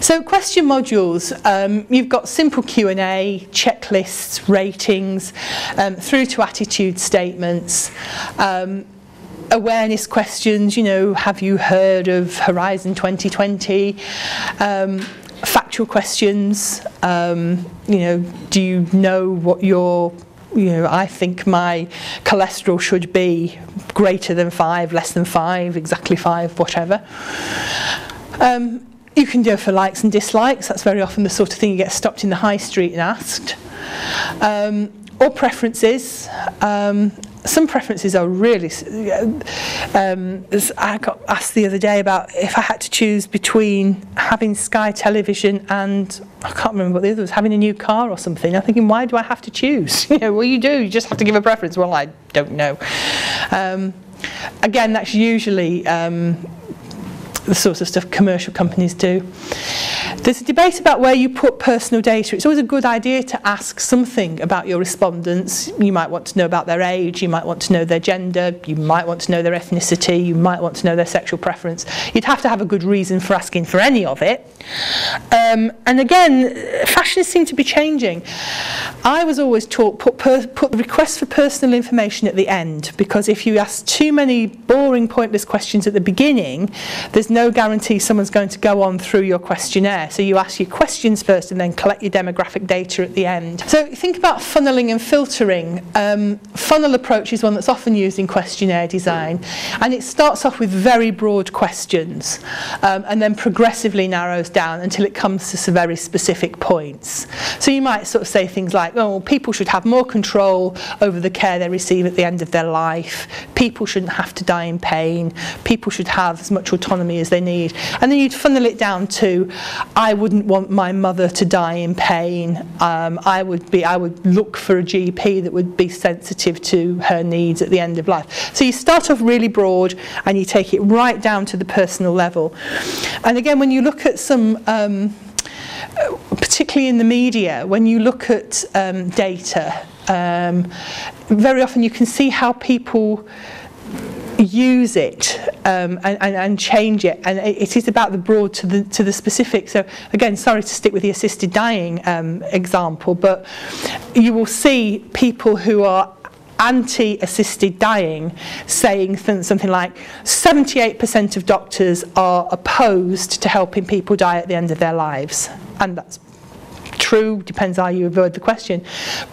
So question modules, you've got simple Q&A, checklists, ratings, through to attitude statements, awareness questions, you know, have you heard of Horizon 2020? Factual questions, you know, do you know what your, you know, I think my cholesterol should be greater than 5, less than 5, exactly 5, whatever. You can do it for likes and dislikes. That's very often the sort of thing you get stopped in the high street and asked. Or preferences. Some preferences are really... I got asked the other day about if I had to choose between having Sky Television and, I can't remember what the other was, having a new car or something. I'm thinking, why do I have to choose? You know, well, you do. You just have to give a preference. Well, I don't know. Again, that's usually... the sorts of stuff commercial companies do. There's a debate about where you put personal data. It's always a good idea to ask something about your respondents. You might want to know about their age, you might want to know their gender, you might want to know their ethnicity, you might want to know their sexual preference. You'd have to have a good reason for asking for any of it. And again, fashions seem to be changing. I was always taught put the request for personal information at the end, because if you ask too many boring, pointless questions at the beginning, there's no guarantee someone's going to go on through your questionnaire. So you ask your questions first and then collect your demographic data at the end. So think about funneling and filtering. Funnel approach is one that's often used in questionnaire design, and it starts off with very broad questions and then progressively narrows down until it comes to some very specific points. So you might sort of say things like, oh, people should have more control over the care they receive at the end of their life, people shouldn't have to die in pain, people should have as much autonomy as they need. And then you'd funnel it down to, I wouldn't want my mother to die in pain. I would look for a GP that would be sensitive to her needs at the end of life. So you start off really broad and you take it right down to the personal level. And again, when you look at some, particularly in the media, when you look at data, very often you can see how people use it and change it, and it is about the broad to the specific. So again, sorry to stick with the assisted dying example, but you will see people who are anti-assisted dying saying something like 78% of doctors are opposed to helping people die at the end of their lives, and that's true, depends how you avoid the question.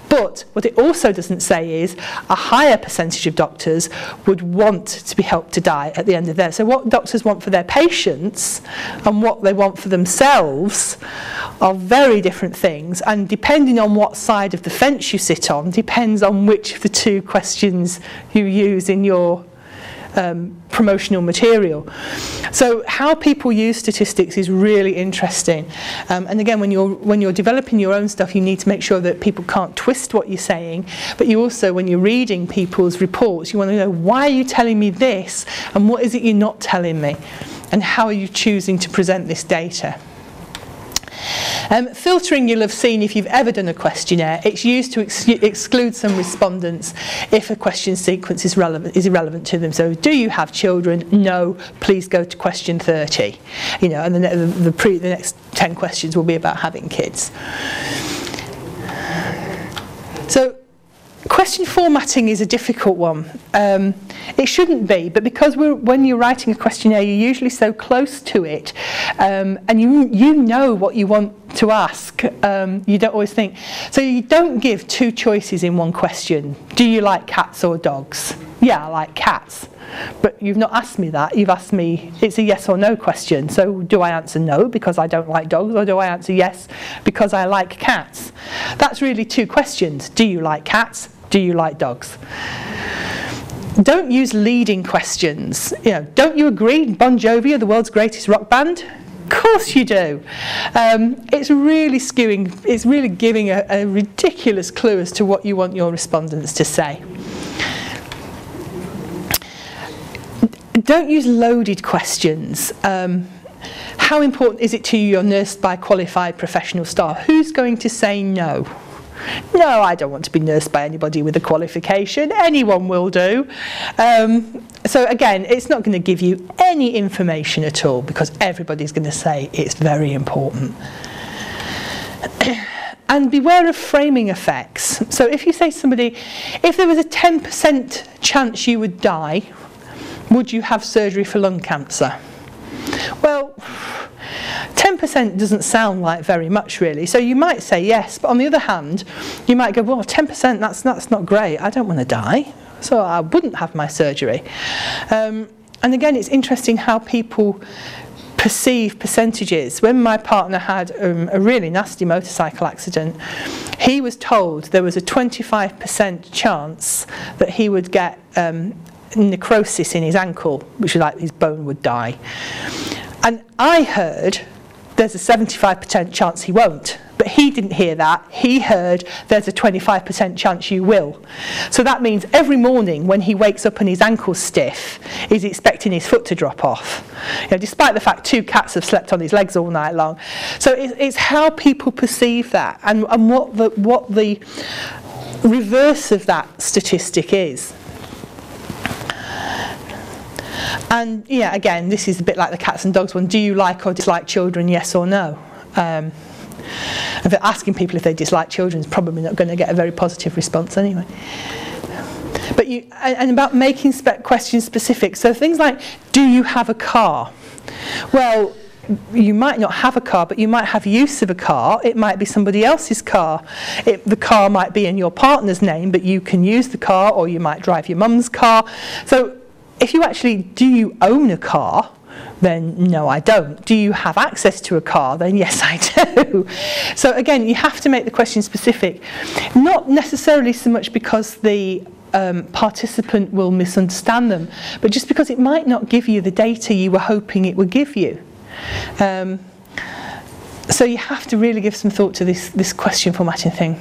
But what it also doesn't say is a higher percentage of doctors would want to be helped to die at the end of theirs. So what doctors want for their patients and what they want for themselves are very different things, and depending on what side of the fence you sit on depends on which of the two questions you use in your promotional material. So how people use statistics is really interesting, and again, when you're developing your own stuff, you need to make sure that people can't twist what you're saying, but you also, when you're reading people's reports, you want to know, why are you telling me this, and what is it you're not telling me, and how are you choosing to present this data. Filtering, you'll have seen if you've ever done a questionnaire, it's used to exclude some respondents if a question sequence is irrelevant to them. So, do you have children? No, please go to question 30. You know, and the next 10 questions will be about having kids. So, question formatting is a difficult one. It shouldn't be, but because when you're writing a questionnaire, you're usually so close to it, and you know what you want to ask. You don't always think. So you don't give two choices in one question. Do you like cats or dogs? Yeah, I like cats. But you've not asked me that. You've asked me, it's a yes or no question. So do I answer no because I don't like dogs, or do I answer yes because I like cats? That's really two questions. Do you like cats? Do you like dogs? Don't use leading questions. You know, don't you agree Bon Jovi are the world's greatest rock band? Of course you do. It's really skewing, it's really giving a ridiculous clue as to what you want your respondents to say. Don't use loaded questions. How important is it to you you're nursed by qualified professional staff? Who's going to say no? No, I don't want to be nursed by anybody with a qualification. Anyone will do. So again, it's not going to give you any information at all, because everybody's going to say it's very important. And beware of framing effects. So if you say to somebody, if there was a 10% chance you would die, would you have surgery for lung cancer? Well, 10% doesn't sound like very much, really. So you might say yes, but on the other hand, you might go, well, 10%, that's not great. I don't want to die, so I wouldn't have my surgery. And again, it's interesting how people perceive percentages. When my partner had a really nasty motorcycle accident, he was told there was a 25% chance that he would get necrosis in his ankle, which is like his bone would die. And I heard there's a 75% chance he won't. But he didn't hear that. He heard there's a 25% chance you will. So that means every morning when he wakes up and his ankle's stiff, he's expecting his foot to drop off. You know, despite the fact 2 cats have slept on his legs all night long. So it's how people perceive that, and what the reverse of that statistic is. And yeah, again, this is a bit like the cats and dogs one. Do you like or dislike children, yes or no? If they're asking people if they dislike children, it's probably not going to get a very positive response anyway. But and about making questions specific. So things like, do you have a car? Well, you might not have a car, but you might have use of a car. It might be somebody else's car. The car might be in your partner's name, but you can use the car, or you might drive your mum's car. So if you actually, do you own a car? Then no, I don't. Do you have access to a car? Then yes, I do. So again, you have to make the question specific. Not necessarily so much because the participant will misunderstand them, but just because it might not give you the data you were hoping it would give you. So you have to really give some thought to this question formatting thing.